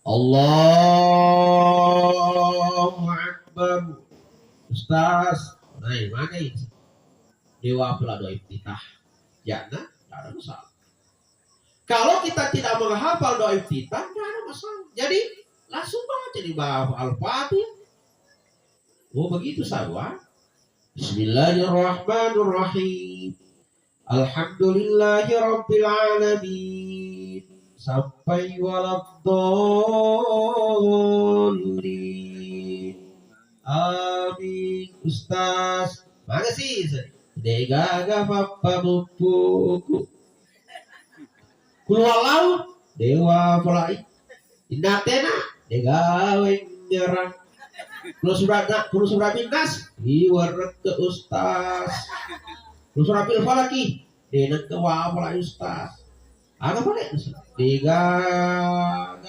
Allahu Akbar. Ustaz, nah mana ini? Dewa pula doa iftitah. Ya, nah, tidak ada masalah. Kalau kita tidak menghafal doa iftitah, tidak ada masalah. Jadi langsung baca di bawah Al-Fatihah. Oh begitu saja. Bismillahirrahmanirrahim. Alhamdulillahirabbil alamin. Sampai waladdallin. Amin. Ustaz, mana sih? Degaga papa buku. Kulualau dewa pelai. Inatena degawe nyerang. Kulo surat binas iwarat ke ustaz. Kulo surat bil falaki denang ke wa pelai ustaz. Ada boleh? Degaga